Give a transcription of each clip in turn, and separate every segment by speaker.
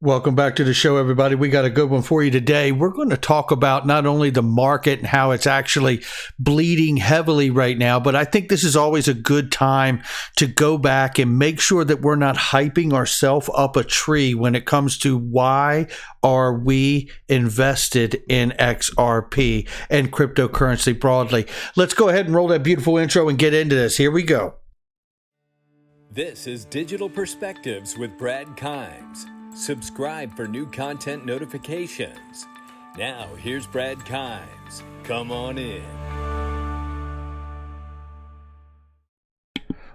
Speaker 1: Welcome back to the show, everybody. We got a good one for you today. We're going to talk about not only the market and how it's actually bleeding heavily right now, but I think this is always a good time to go back and make sure that we're not hyping ourselves up a tree when it comes to why are we invested in XRP and cryptocurrency broadly. Let's go ahead and roll that beautiful intro and get into this. Here we go.
Speaker 2: This is Digital Perspectives with Brad Kimes. Subscribe for new content notifications. Now, here's Brad Kimes. Come on in.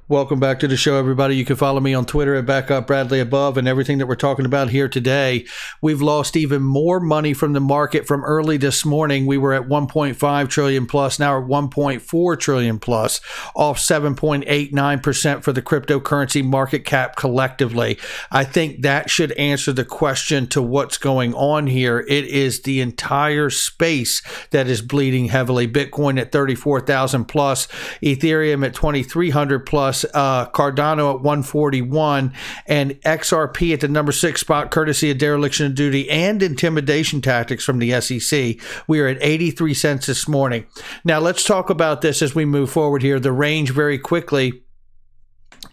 Speaker 1: Welcome back to the show, everybody. You can follow me on Twitter at BackUpBradleyAbove, and everything that we're talking about here today. We've lost even more money from the market from early this morning. We were at 1.5 trillion plus. Now we're at 1.4 trillion plus, off 7.89% for the cryptocurrency market cap collectively. I think that should answer the question to what's going on here. It is the entire space that is bleeding heavily. Bitcoin at 34,000 plus, Ethereum at 2,300 plus, Cardano at 141, and XRP at the number 6 spot, courtesy of dereliction of duty and intimidation tactics from the SEC. We are at 83 cents this morning. Now let's talk about this as we move forward here. The range very quickly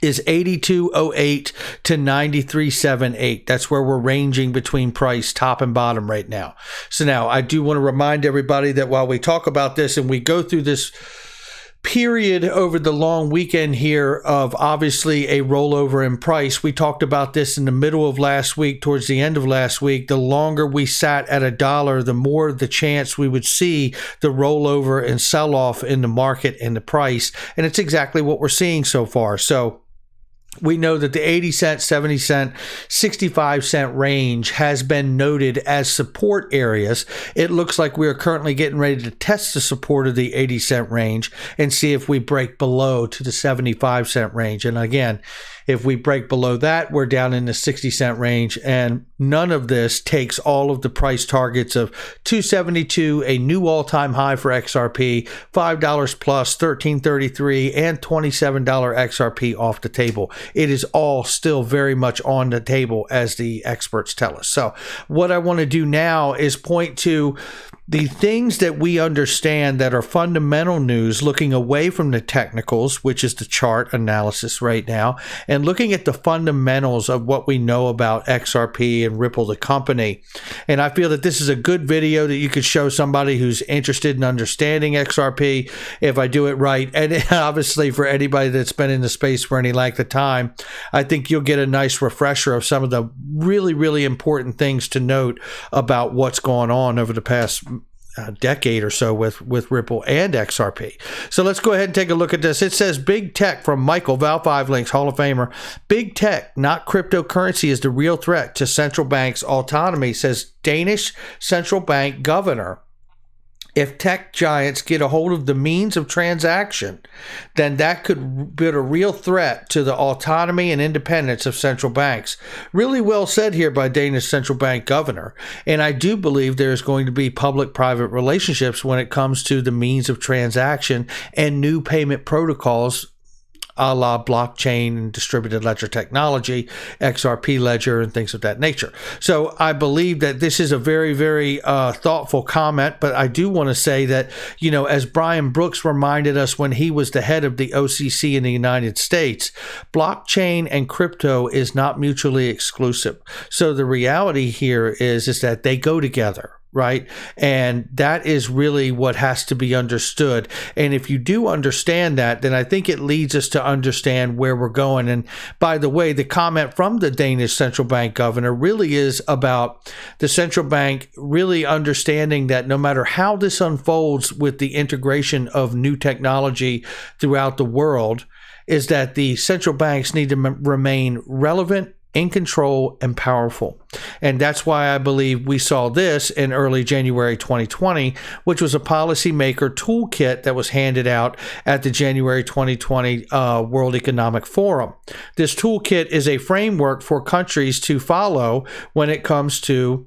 Speaker 1: is 82.08 to 93.78. That's where we're ranging between price top and bottom right now. So now I do want to remind everybody that while we talk about this and we go through this period over the long weekend here of obviously a rollover in price. We talked about this in the middle of last week, towards the end of last week. The longer we sat at $1, the more the chance we would see the rollover and sell off in the market and the price. And it's exactly what we're seeing so far. So we know that the 80 cent, 70 cent, 65 cent range has been noted as support areas. It looks like we are currently getting ready to test the support of the 80 cent range and see if we break below to the 75 cent range. And again, if we break below that, we're down in the 60 cent range. And none of this takes all of the price targets of 272, a new all-time high for XRP, $5 plus, $13.33, and $27 XRP off the table. It is all still very much on the table, as the experts tell us. So what I want to do now is point to the things that we understand that are fundamental news, looking away from the technicals, which is the chart analysis right now, and looking at the fundamentals of what we know about XRP and Ripple, the company. And I feel that this is a good video that you could show somebody who's interested in understanding XRP if I do it right. And obviously for anybody that's been in the space for any length of time, I think you'll get a nice refresher of some of the really, really important things to note about what's gone on over the past decade or so with Ripple and XRP. So let's go ahead and take a look at this. It says big tech from Michael, Val 5 Links, Hall of Famer. Big tech, not cryptocurrency, is the real threat to central banks' autonomy, says Danish central bank governor. If tech giants get a hold of the means of transaction, then that could be a real threat to the autonomy and independence of central banks. Really well said here by Danish central bank governor. And I do believe there's going to be public-private relationships when it comes to the means of transaction and new payment protocols, a la blockchain and distributed ledger technology, XRP ledger, and things of that nature. So I believe that this is a very, very thoughtful comment, but I do want to say that, you know, as Brian Brooks reminded us when he was the head of the OCC in the United States, blockchain and crypto is not mutually exclusive. So the reality here is that they go together, right? And that is really what has to be understood. And if you do understand that, then I think it leads us to understand where we're going. And by the way, the comment from the Danish central bank governor really is about the central bank really understanding that no matter how this unfolds with the integration of new technology throughout the world, is that the central banks need to remain relevant, in control, and powerful. And that's why I believe we saw this in early January 2020, which was a policymaker toolkit that was handed out at the January 2020 World Economic Forum. This toolkit is a framework for countries to follow when it comes to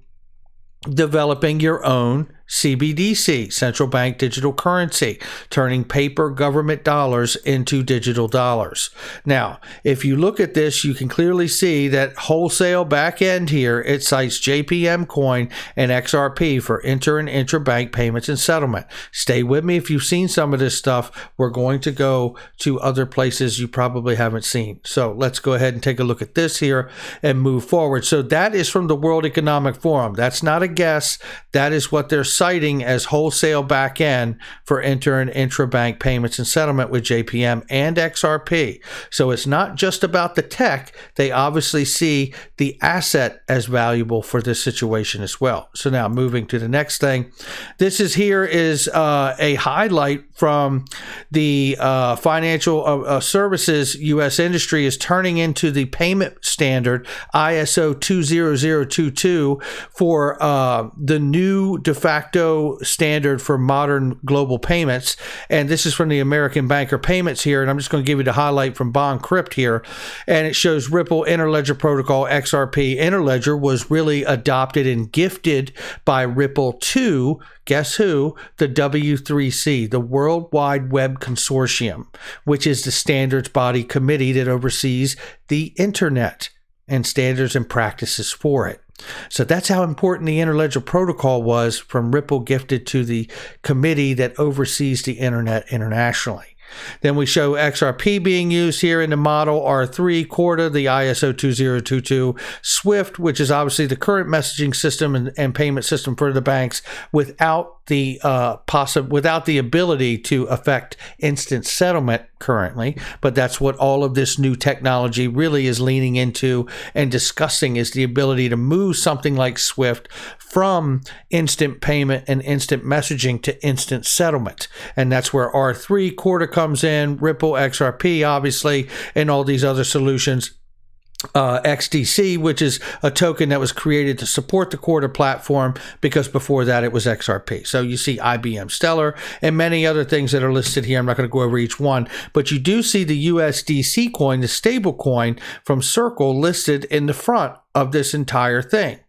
Speaker 1: developing your own CBDC, central bank digital currency, turning paper government dollars into digital dollars. Now, if you look at this, you can clearly see that wholesale back end here, it cites JPM coin and XRP for inter and intrabank payments and settlement. Stay with me if you've seen some of this stuff. We're going to go to other places you probably haven't seen. So let's go ahead and take a look at this here and move forward. So that is from the World Economic Forum. That's not a guess. That is what they're citing as wholesale back end for inter and intrabank payments and settlement with JPM and XRP. So it's not just about the tech. They obviously see the asset as valuable for this situation as well. So now moving to the next thing. This is a highlight from the financial services U.S. industry is turning into the payment standard ISO 20022 for the new de facto standard for modern global payments. And this is from the American Banker Payments here. And I'm just going to give you the highlight from Bond Crypt here. And it shows Ripple Interledger Protocol XRP. Interledger was really adopted and gifted by Ripple to, guess who? The W3C, the World Wide Web Consortium, which is the standards body committee that oversees the internet and standards and practices for it. So that's how important the Interledger Protocol was, from Ripple gifted to the committee that oversees the internet internationally. Then we show XRP being used here in the model, R3, Corda, the ISO 2022, Swift, which is obviously the current messaging system and payment system for the banks, without the ability to affect instant settlement currently. But that's what all of this new technology really is leaning into and discussing, is the ability to move something like Swift from instant payment and instant messaging to instant settlement. And that's where R3, Corda comes in, Ripple, XRP, obviously, and all these other solutions. XDC, which is a token that was created to support the Corda platform, because before that it was XRP. So you see IBM Stellar and many other things that are listed here. I'm not going to go over each one, but you do see the USDC coin, the stable coin from Circle, listed in the front of this entire thing.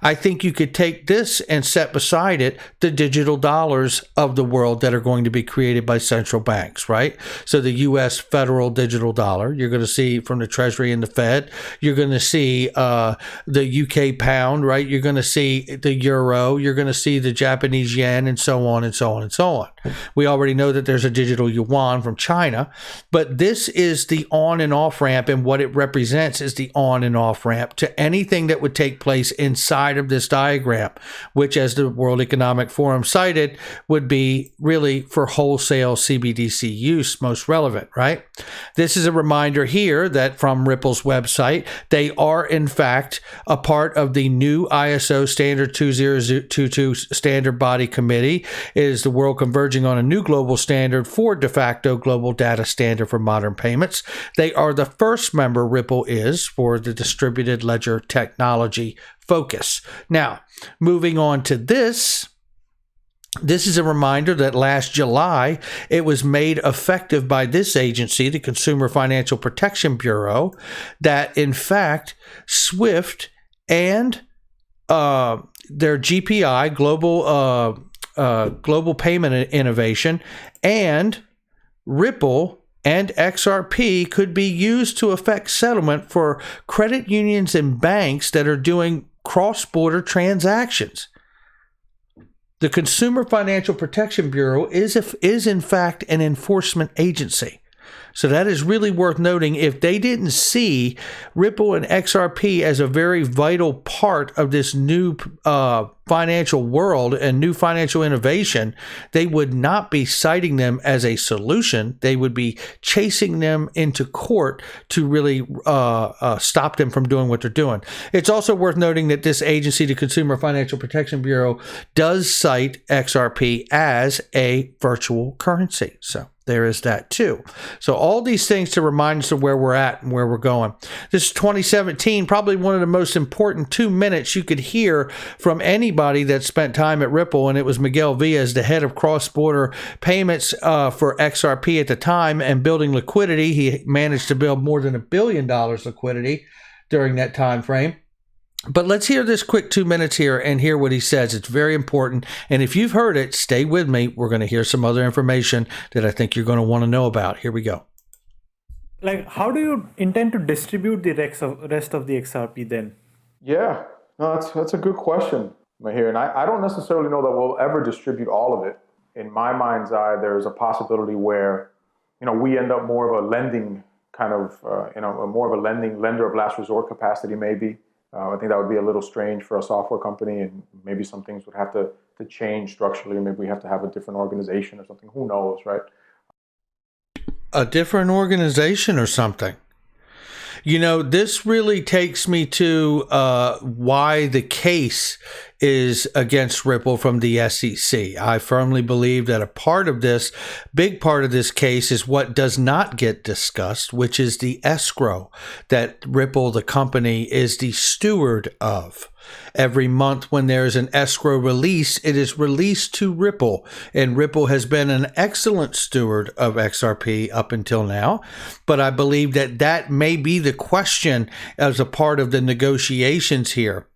Speaker 1: I think you could take this and set beside it the digital dollars of the world that are going to be created by central banks, right? So the U.S. federal digital dollar, you're going to see from the Treasury and the Fed. You're going to see the U.K. pound, right? You're going to see the euro. You're going to see the Japanese yen, and so on and so on and so on. We already know that there's a digital yuan from China, but this is the on and off ramp, and what it represents is the on and off ramp to anything that would take place inside of this diagram, which, as the World Economic Forum cited, would be really for wholesale CBDC use most relevant, right? This is a reminder here that from Ripple's website, they are in fact a part of the new ISO standard 2022 standard body committee. It is the world converging on a new global standard for de facto global data standard for modern payments. They are the first member, Ripple is, for the distributed ledger technology focus. Now, moving on to this. This is a reminder that last July, it was made effective by this agency, the Consumer Financial Protection Bureau, that in fact, Swift and their GPI, Global Payment Innovation, and Ripple and XRP could be used to affect settlement for credit unions and banks that are doing cross-border transactions. The Consumer Financial Protection Bureau is in fact an enforcement agency. So that is really worth noting. If they didn't see Ripple and XRP as a very vital part of this new financial world and new financial innovation, they would not be citing them as a solution. They would be chasing them into court to really stop them from doing what they're doing. It's also worth noting that this agency, the Consumer Financial Protection Bureau, does cite XRP as a virtual currency. So there is that too. So all these things to remind us of where we're at and where we're going. This is 2017, probably one of the most important 2 minutes you could hear from anybody that spent time at Ripple, and it was Miguel Villas, the head of cross-border payments for XRP at the time, and building liquidity. He managed to build more than $1 billion liquidity during that time frame. But let's hear this quick 2 minutes here and hear what he says. It's very important. And if you've heard it, stay with me. We're going to hear some other information that I think you're going to want to know about. Here we go.
Speaker 3: Like, how do you intend to distribute the rest of the XRP then?
Speaker 4: Yeah, no, that's a good question, Mahir. And I don't necessarily know that we'll ever distribute all of it. In my mind's eye, there's a possibility where, we end up more of a lending kind of, more of a lender of last resort capacity, maybe. I think that would be a little strange for a software company, and maybe some things would have to change structurally. Maybe we have to have a different organization or something. Who knows, right?
Speaker 1: A different organization or something. This really takes me to why the case is against Ripple from the SEC. I firmly believe that big part of this case is what does not get discussed, which is the escrow that Ripple, the company, is the steward of. Every month when there is an escrow release, it is released to Ripple. And Ripple has been an excellent steward of XRP up until now. But I believe that may be the question as a part of the negotiations here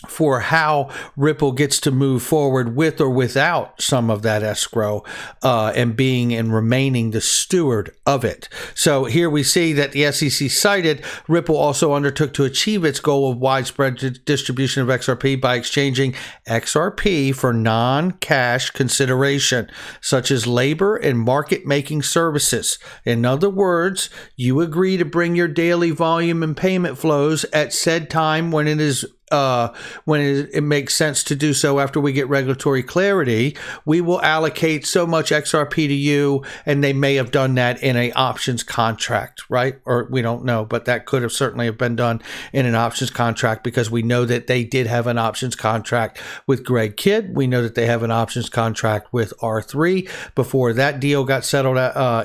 Speaker 1: for how Ripple gets to move forward with or without some of that escrow and being and remaining the steward of it. So here we see that the SEC cited Ripple also undertook to achieve its goal of widespread distribution of XRP by exchanging XRP for non-cash consideration, such as labor and market-making services. In other words, you agree to bring your daily volume and payment flows at said time when it makes sense to do so after we get regulatory clarity. We will allocate so much XRP to you, and they may have done that in an options contract, right? Or we don't know, but that could have certainly have been done in an options contract, because we know that they did have an options contract with Greg Kidd. We know that they have an options contract with R3 before that deal got settled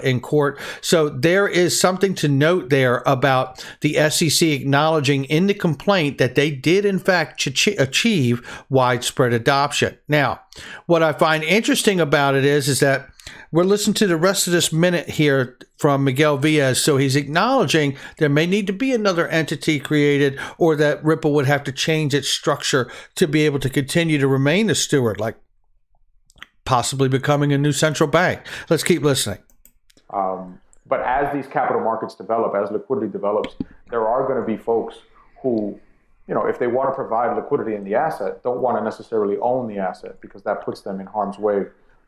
Speaker 1: in court. So there is something to note there about the SEC acknowledging in the complaint that they did in fact achieve widespread adoption. Now, what I find interesting about it is that we're listening to the rest of this minute here from Miguel Villas. So he's acknowledging there may need to be another entity created, or that Ripple would have to change its structure to be able to continue to remain the steward, like possibly becoming a new central bank. Let's keep listening.
Speaker 4: But as these capital markets develop, as liquidity develops, there are going to be folks who, if they want to provide liquidity in the asset, don't want to necessarily own the asset, because that puts them in harm's way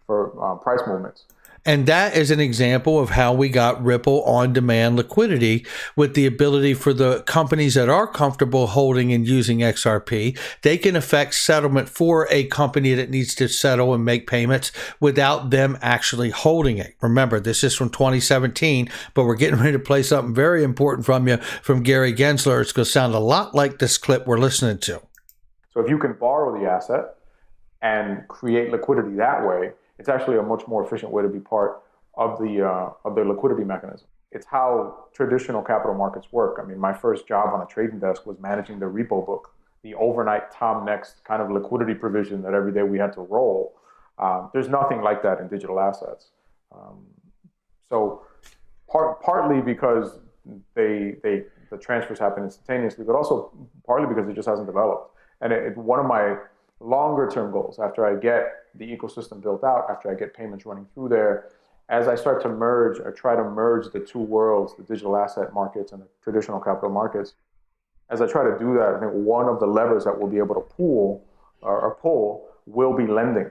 Speaker 4: for price movements.
Speaker 1: And that is an example of how we got Ripple on-demand liquidity, with the ability for the companies that are comfortable holding and using XRP, they can effect settlement for a company that needs to settle and make payments without them actually holding it. Remember, this is from 2017, but we're getting ready to play something very important from you from Gary Gensler. It's going to sound a lot like this clip we're listening to.
Speaker 4: So if you can borrow the asset and create liquidity that way, it's actually a much more efficient way to be part of the liquidity mechanism. It's how traditional capital markets work. I mean, my first job on a trading desk was managing the repo book, the overnight Tom Next kind of liquidity provision that every day we had to roll. There's nothing like that in digital assets. So partly because the transfers happen instantaneously, but also partly because it just hasn't developed. And one of my longer term goals, after I get the ecosystem built out, after I get payments running through there, as I start to merge or try to merge the two worlds, the digital asset markets and the traditional capital markets, as I try to do that, I think one of the levers that we'll be able to pull will be lending.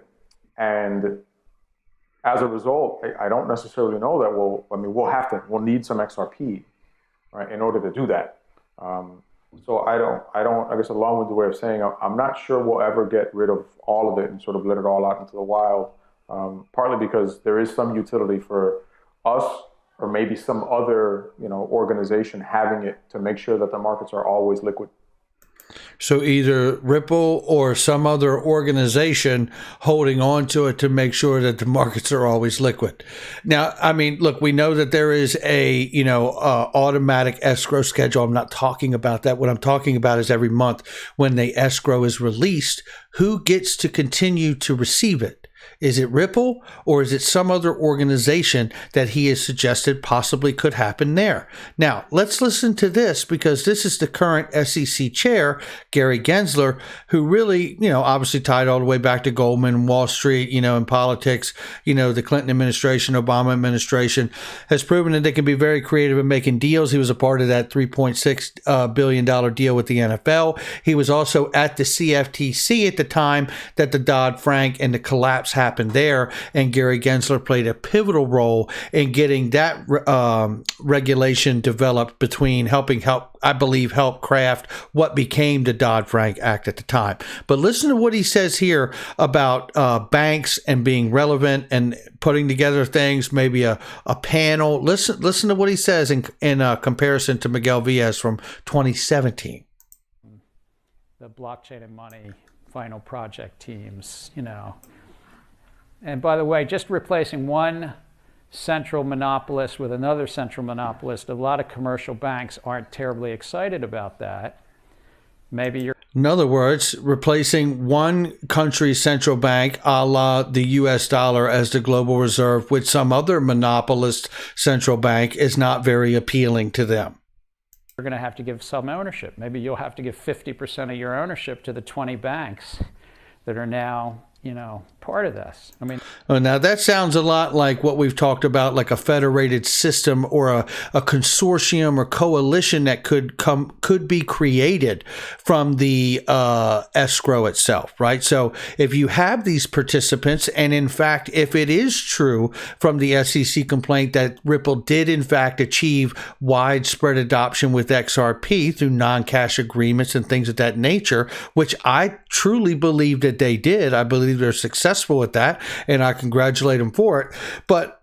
Speaker 4: And as a result, I don't necessarily know that we'll need some XRP, right, in order to do that. So I guess a long-winded way of saying, I'm not sure we'll ever get rid of all of it and sort of let it all out into the wild, partly because there is some utility for us or maybe some other, organization having it to make sure that the markets are always liquid.
Speaker 1: So either Ripple or some other organization holding on to it to make sure that the markets are always liquid. Now, I mean, look, we know that there is a, automatic escrow schedule. I'm not talking about that. What I'm talking about is every month when the escrow is released, who gets to continue to receive it? Is it Ripple, or is it some other organization that he has suggested possibly could happen there? Now, let's listen to this, because this is the current SEC chair, Gary Gensler, who really, obviously tied all the way back to Goldman, Wall Street, in politics, the Clinton administration, Obama administration, has proven that they can be very creative in making deals. He was a part of that $3.6 billion deal with the NFL. He was also at the CFTC at the time that the Dodd-Frank and the collapse happened there, and Gary Gensler played a pivotal role in getting that regulation developed, between help craft what became the Dodd-Frank Act at the time. But listen to what he says here about banks and being relevant and putting together things, maybe a panel. Listen to what he says in comparison to Miguel Villas from 2017.
Speaker 5: The blockchain and money final project teams, And by the way, just replacing one central monopolist with another central monopolist, a lot of commercial banks aren't terribly excited about that. Maybe you're...
Speaker 1: In other words, replacing one country's central bank, a la the US dollar, as the global reserve with some other monopolist central bank is not very appealing to them.
Speaker 5: You're going to have to give some ownership. Maybe you'll have to give 50% of your ownership to the 20 banks that are now, part of this.
Speaker 1: Now that sounds a lot like what we've talked about, like a federated system or a consortium or coalition that could be created from the escrow itself, right? So if you have these participants, and in fact, if it is true from the SEC complaint that Ripple did in fact achieve widespread adoption with XRP through non-cash agreements and things of that nature, which I truly believe that they did. I believe they're successful with that, and I congratulate them for it. But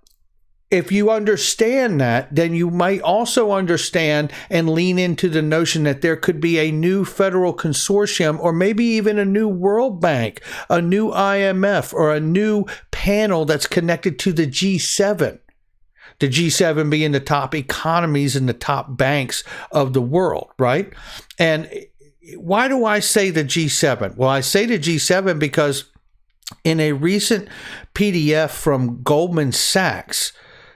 Speaker 1: if you understand that, then you might also understand and lean into the notion that there could be a new federal consortium, or maybe even a new World Bank, a new IMF, or a new panel that's connected to the G7. The G7 being the top economies and the top banks of the world, right? And why do I say the G7? Well, I say the G7 because in a recent PDF from Goldman Sachs,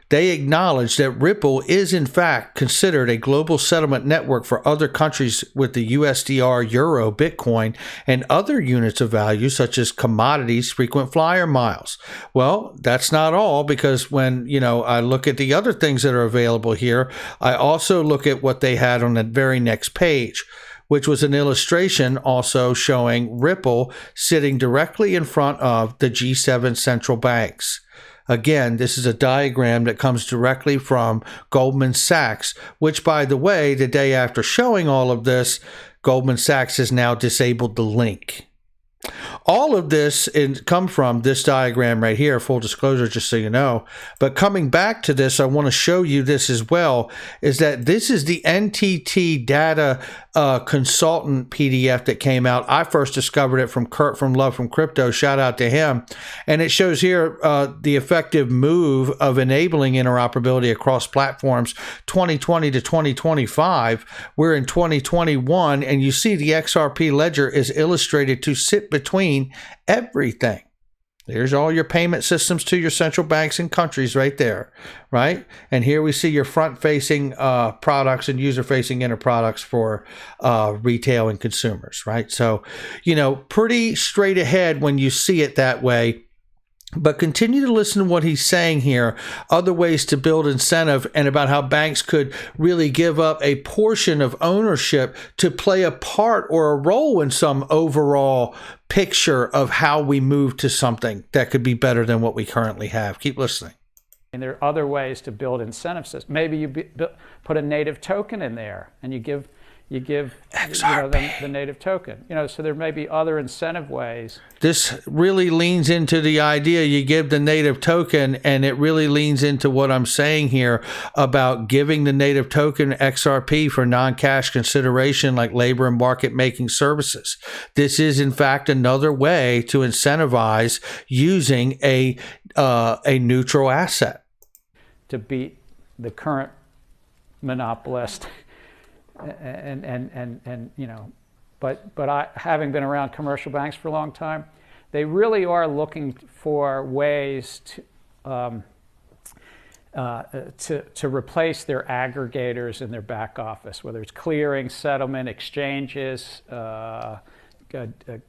Speaker 1: they acknowledge that Ripple is in fact considered a global settlement network for other countries with the USDR, Euro, Bitcoin, and other units of value such as commodities, frequent flyer miles. Well, that's not all, because when I look at the other things that are available here, I also look at what they had on the very next page, which was an illustration also showing Ripple sitting directly in front of the G7 central banks. Again, this is a diagram that comes directly from Goldman Sachs, which, by the way, the day after showing all of this, Goldman Sachs has now disabled the link. All of this come from this diagram right here, full disclosure, just so you know. But coming back to this, I want to show you this as well, is that this is the NTT data consultant PDF that came out. I first discovered it from Kurt from Love from Crypto. Shout out to him. And it shows here the effective move of enabling interoperability across platforms 2020 to 2025. We're in 2021, and you see the XRP ledger is illustrated to sit between everything. There's all your payment systems to your central banks and countries right there, right? And here we see your front-facing products and user-facing inner products for retail and consumers, right? So, pretty straight ahead when you see it that way. But continue to listen to what he's saying here, other ways to build incentive, and about how banks could really give up a portion of ownership to play a part or a role in some overall picture of how we move to something that could be better than what we currently have. Keep listening.
Speaker 5: And there are other ways to build incentive systems. Maybe you put a native token in there, and you give the native token. So there may be other incentive ways.
Speaker 1: This really leans into the idea you give the native token, and it really leans into what I'm saying here about giving the native token XRP for non-cash consideration like labor and market making services. This is in fact another way to incentivize using a neutral asset
Speaker 5: to beat the current monopolist. And but I, having been around commercial banks for a long time, they really are looking for ways to replace their aggregators in their back office, whether it's clearing, settlement, exchanges,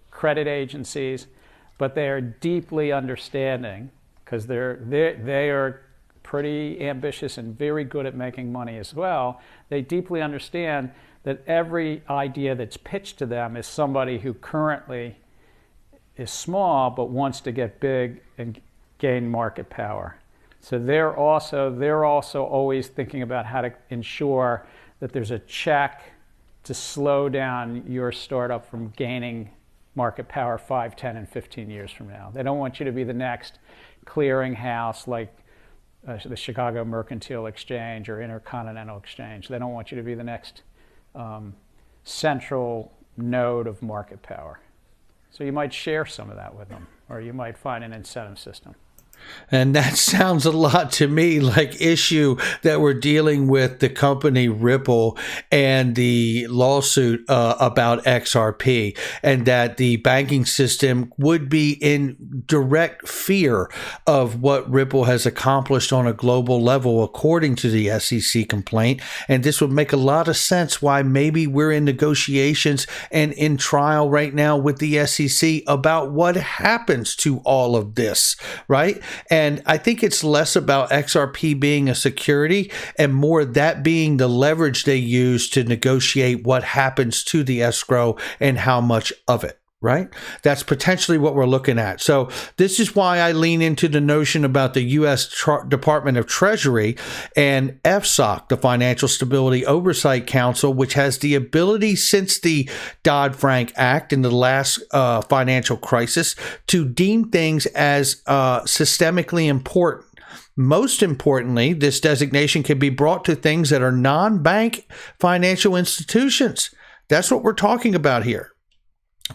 Speaker 5: credit agencies. But they are deeply understanding, because they are pretty ambitious and very good at making money as well. They deeply understand that every idea that's pitched to them is somebody who currently is small but wants to get big and gain market power. So they're also always thinking about how to ensure that there's a check to slow down your startup from gaining market power 5, 10, and 15 years from now. They don't want you to be the next clearinghouse like the Chicago Mercantile Exchange or Intercontinental Exchange. They don't want you to be the next central node of market power. So you might share some of that with them, or you might find an incentive system.
Speaker 1: And that sounds a lot to me like issue that we're dealing with the company Ripple and the lawsuit about XRP, and that the banking system would be in direct fear of what Ripple has accomplished on a global level, according to the SEC complaint. And this would make a lot of sense why maybe we're in negotiations and in trial right now with the SEC about what happens to all of this, right? And I think it's less about XRP being a security and more that being the leverage they use to negotiate what happens to the escrow and how much of it, right? That's potentially what we're looking at. So this is why I lean into the notion about the U.S. Department of Treasury and FSOC, the Financial Stability Oversight Council, which has the ability since the Dodd-Frank Act in the last financial crisis to deem things as systemically important. Most importantly, this designation can be brought to things that are non-bank financial institutions. That's what we're talking about here.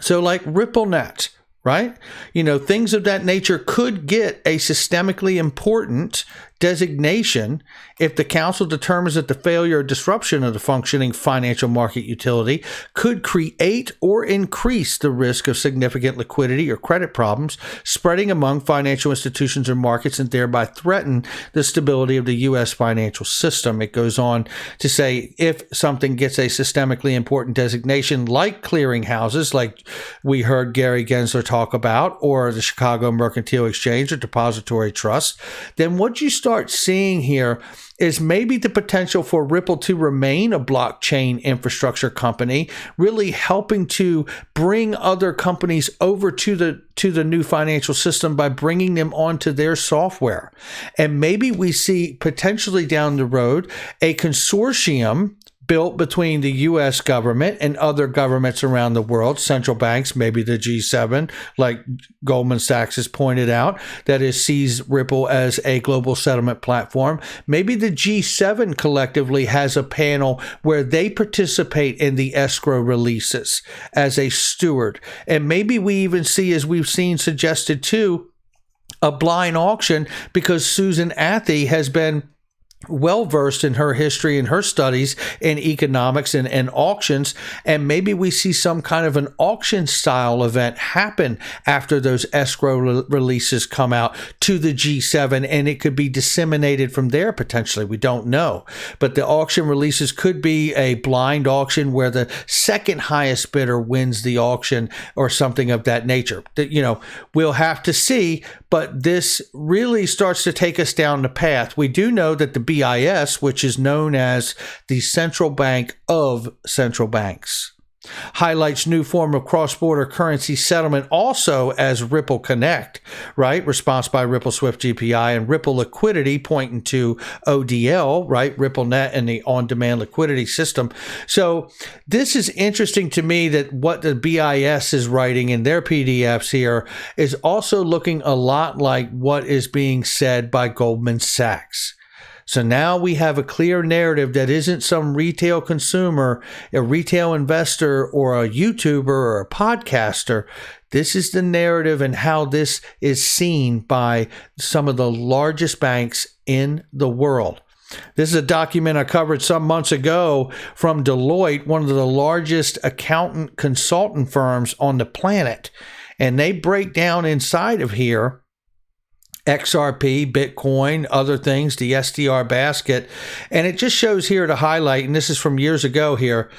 Speaker 1: So like RippleNet, right? Things of that nature could get a systemically important designation if the council determines that the failure or disruption of the functioning financial market utility could create or increase the risk of significant liquidity or credit problems spreading among financial institutions or markets and thereby threaten the stability of the U.S. financial system. It goes on to say if something gets a systemically important designation like clearinghouses, like we heard Gary Gensler talk about, or the Chicago Mercantile Exchange or Depository Trust, then what you start seeing here is maybe the potential for Ripple to remain a blockchain infrastructure company, really helping to bring other companies over to the new financial system by bringing them onto their software. And maybe we see potentially down the road a consortium built between the U.S. government and other governments around the world, central banks, maybe the G7, like Goldman Sachs has pointed out, that sees Ripple as a global settlement platform. Maybe the G7 collectively has a panel where they participate in the escrow releases as a steward. And maybe we even see, as we've seen suggested too, a blind auction, because Susan Athey has been well-versed in her history and her studies in economics and auctions, and maybe we see some kind of an auction style event happen after those escrow releases come out to the G7, and it could be disseminated from there potentially. We don't know, but the auction releases could be a blind auction where the second highest bidder wins the auction or something of that nature. We'll have to see, but this really starts to take us down the path. We do know that the BIS, which is known as the central bank of central banks, highlights new form of cross-border currency settlement also as Ripple Connect, right? Response by Ripple Swift GPI and Ripple Liquidity, pointing to ODL, right? RippleNet and the on-demand liquidity system. So this is interesting to me that what the BIS is writing in their PDFs here is also looking a lot like what is being said by Goldman Sachs. So now we have a clear narrative that isn't some retail consumer, a retail investor, or a YouTuber or a podcaster. This is the narrative and how this is seen by some of the largest banks in the world. This is a document I covered some months ago from Deloitte, one of the largest accountant consultant firms on the planet. And they break down inside of here XRP, Bitcoin, other things, the STR basket. And it just shows here to highlight, and this is from years ago here,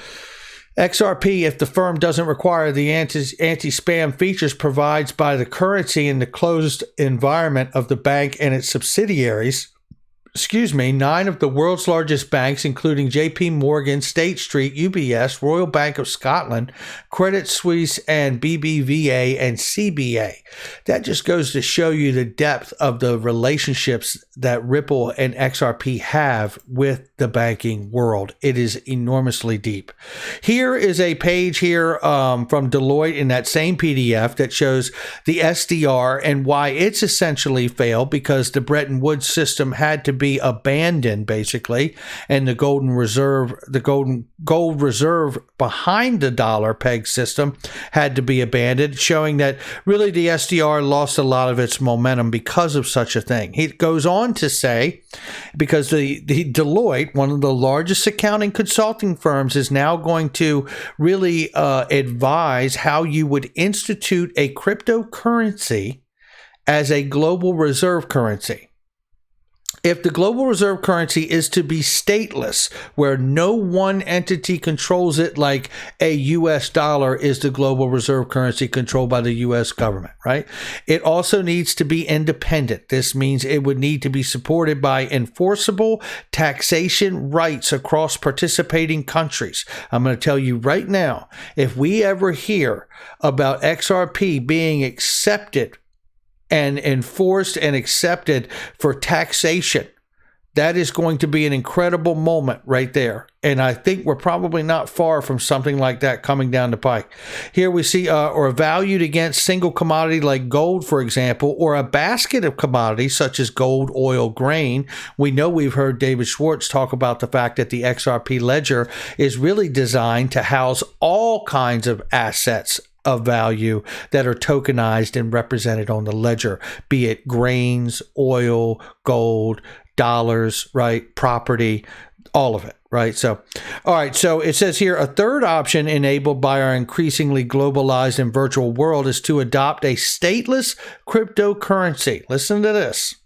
Speaker 1: XRP, if the firm doesn't require the anti-spam features provided by the currency in the closed environment of the bank and its subsidiaries, 9 of the world's largest banks, including JP Morgan, State Street, UBS, Royal Bank of Scotland, Credit Suisse, and BBVA and CBA. That just goes to show you the depth of the relationships that Ripple and XRP have with the banking world. It is enormously deep. Here is a page here from Deloitte in that same PDF that shows the SDR and why it's essentially failed, because the Bretton Woods system had to be abandoned basically, and the gold reserve behind the dollar peg system had to be abandoned, showing that really the SDR lost a lot of its momentum because of such a thing. He goes on to say, because the Deloitte, one of the largest accounting consulting firms, is now going to really advise how you would institute a cryptocurrency as a global reserve currency. If the global reserve currency is to be stateless, where no one entity controls it, like a US dollar is the global reserve currency controlled by the US government, right? It also needs to be independent. This means it would need to be supported by enforceable taxation rights across participating countries. I'm going to tell you right now, if we ever hear about XRP being accepted and enforced and accepted for taxation, that is going to be an incredible moment right there. And I think we're probably not far from something like that coming down the pike. Here we see, or valued against single commodity like gold, for example, or a basket of commodities such as gold, oil, grain. We know we've heard David Schwartz talk about the fact that the XRP ledger is really designed to house all kinds of assets of value that are tokenized and represented on the ledger, be it grains, oil, gold, dollars, right? Property, all of it, right? So, all right. So it says here, a third option enabled by our increasingly globalized and virtual world is to adopt a stateless cryptocurrency. Listen to this.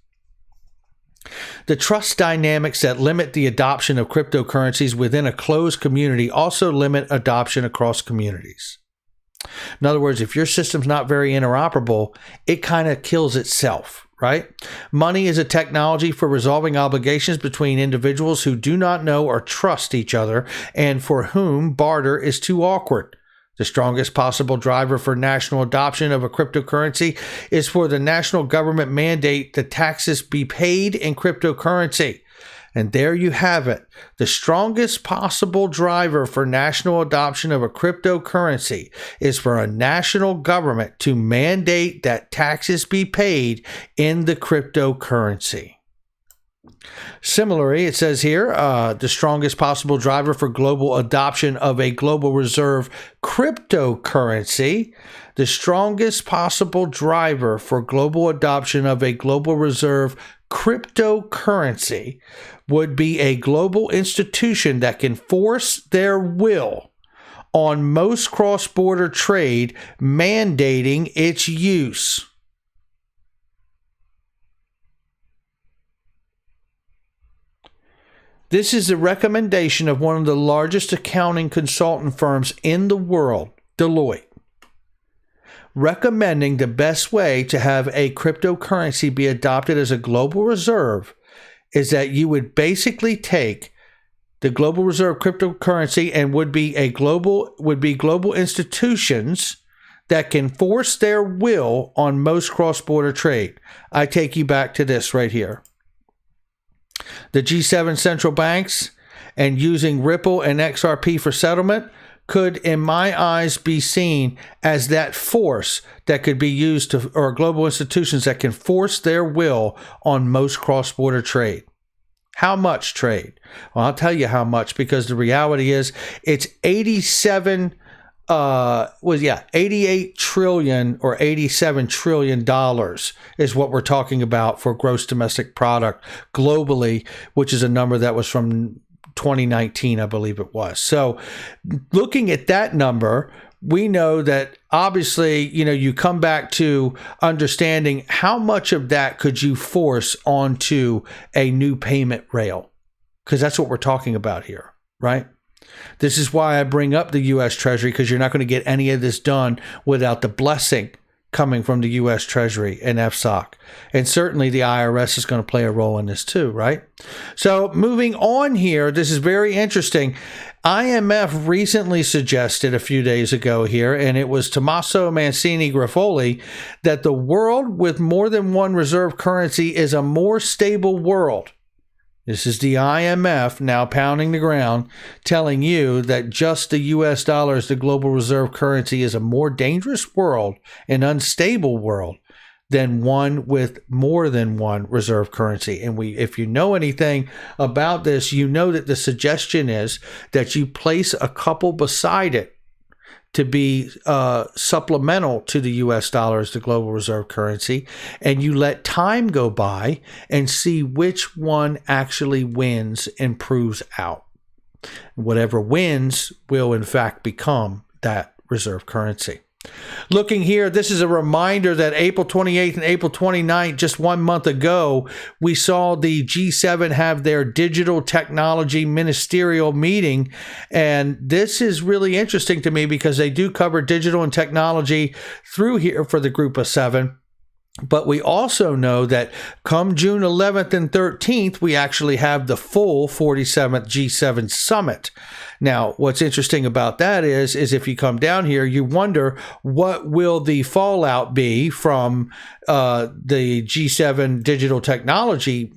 Speaker 1: The trust dynamics that limit the adoption of cryptocurrencies within a closed community also limit adoption across communities. In other words, if your system's not very interoperable, it kind of kills itself, right? Money is a technology for resolving obligations between individuals who do not know or trust each other and for whom barter is too awkward. The strongest possible driver for national adoption of a cryptocurrency is for the national government mandate that taxes be paid in cryptocurrency. And there you have it. The strongest possible driver for national adoption of a cryptocurrency is for a national government to mandate that taxes be paid in the cryptocurrency. Similarly, it says here, the strongest possible driver for global adoption of a global reserve cryptocurrency, the strongest possible driver for global adoption of a global reserve cryptocurrency would be a global institution that can force their will on most cross-border trade, mandating its use. This is the recommendation of one of the largest accounting consultant firms in the world, Deloitte, recommending the best way to have a cryptocurrency be adopted as a global reserve is that you would basically take the global reserve cryptocurrency and would be global institutions that can force their will on most cross-border trade. I take you back to this right here. The G7 central banks and using Ripple and XRP for settlement could, in my eyes, be seen as that force that could be used to, or global institutions that can force their will on most cross-border trade. How much trade? Well, I'll tell you how much, because the reality is it's 88 trillion or $87 trillion is what we're talking about for gross domestic product globally, which is a number that was from 2019, I believe it was. So looking at that number, we know that obviously, you come back to understanding how much of that could you force onto a new payment rail? Because that's what we're talking about here, right? This is why I bring up the U.S. Treasury, because you're not going to get any of this done without the blessing coming from the U.S. Treasury and FSOC. And certainly the IRS is going to play a role in this too, right? So moving on here, this is very interesting. IMF recently suggested a few days ago here, and it was Tommaso Mancini Graffoli, that the world with more than one reserve currency is a more stable world. This is the IMF now pounding the ground, telling you that just the U.S. dollar as the global reserve currency is a more dangerous world, an unstable world, than one with more than one reserve currency. And if you know anything about this, you know that the suggestion is that you place a couple beside it to be supplemental to the U.S. dollar as the global reserve currency, and you let time go by and see which one actually wins and proves out. Whatever wins will, in fact, become that reserve currency. Looking here, this is a reminder that April 28th and April 29th, just 1 month ago, we saw the G7 have their digital technology ministerial meeting. And this is really interesting to me because they do cover digital and technology through here for the group of 7. But we also know that come June 11th and 13th, we actually have the full 47th G7 summit. Now, what's interesting about that is if you come down here, you wonder what will the fallout be from the G7 digital technology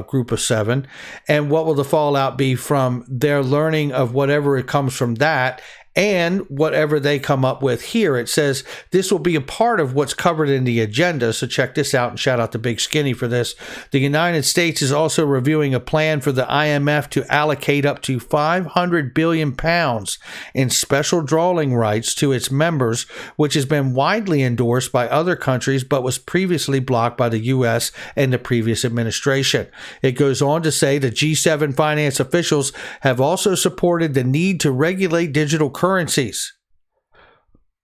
Speaker 1: group of 7, and what will the fallout be from their learning of whatever it comes from that, and whatever they come up with here. It says this will be a part of what's covered in the agenda. So check this out, and shout out to Big Skinny for this. The United States is also reviewing a plan for the IMF to allocate up to 500 billion pounds in special drawing rights to its members, which has been widely endorsed by other countries, but was previously blocked by the U.S. and the previous administration. It goes on to say the G7 finance officials have also supported the need to regulate digital currencies.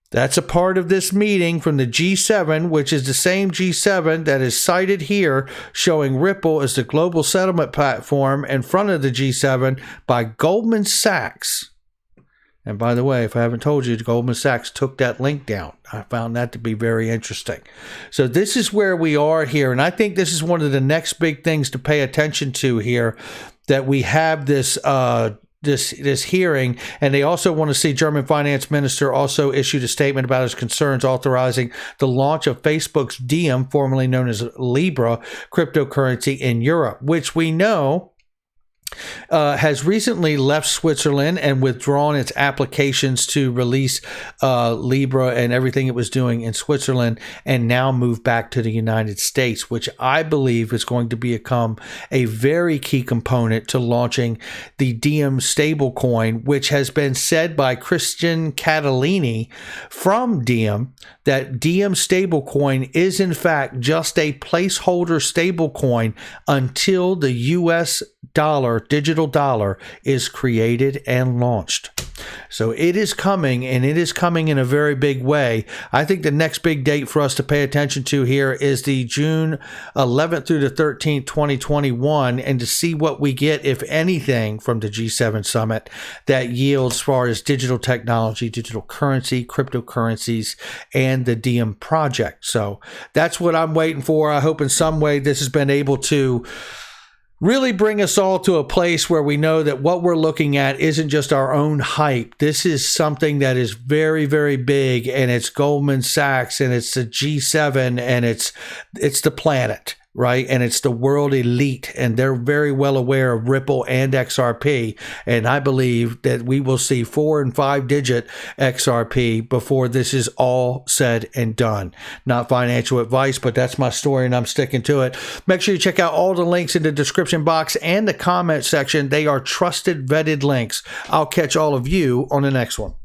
Speaker 1: That's a part of this meeting from the G7, which is the same G7 that is cited here, showing Ripple as the global settlement platform in front of the G7 by Goldman Sachs. And by the way, if I haven't told you, Goldman Sachs took that link down. I found that to be very interesting. So this is where we are here. And I think this is one of the next big things to pay attention to here, that we have this this hearing. And they also want to see German finance minister also issued a statement about his concerns authorizing the launch of Facebook's Diem, formerly known as Libra, cryptocurrency in Europe, which we know has recently left Switzerland and withdrawn its applications to release Libra and everything it was doing in Switzerland, and now moved back to the United States, which I believe is going to become a very key component to launching the Diem stablecoin, which has been said by Christian Catalini from Diem that Diem stablecoin is in fact just a placeholder stablecoin until the US dollar, digital dollar, is created and launched. So it is coming, and it is coming in a very big way. I think the next big date for us to pay attention to here is the June 11th through the 13th, 2021, and to see what we get, if anything, from the G7 summit that yields as far as digital technology, digital currency, cryptocurrencies, and the Diem project. So that's what I'm waiting for. I hope in some way this has been able to really bring us all to a place where we know that what we're looking at isn't just our own hype. This is something that is very, very big, and it's Goldman Sachs, and it's the G7, and it's the planet, right? And it's the world elite, and they're very well aware of Ripple and XRP. And I believe that we will see 4- and 5-digit XRP before this is all said and done. Not financial advice, but that's my story, and I'm sticking to it. Make sure you check out all the links in the description box and the comment section. They are trusted, vetted links. I'll catch all of you on the next one.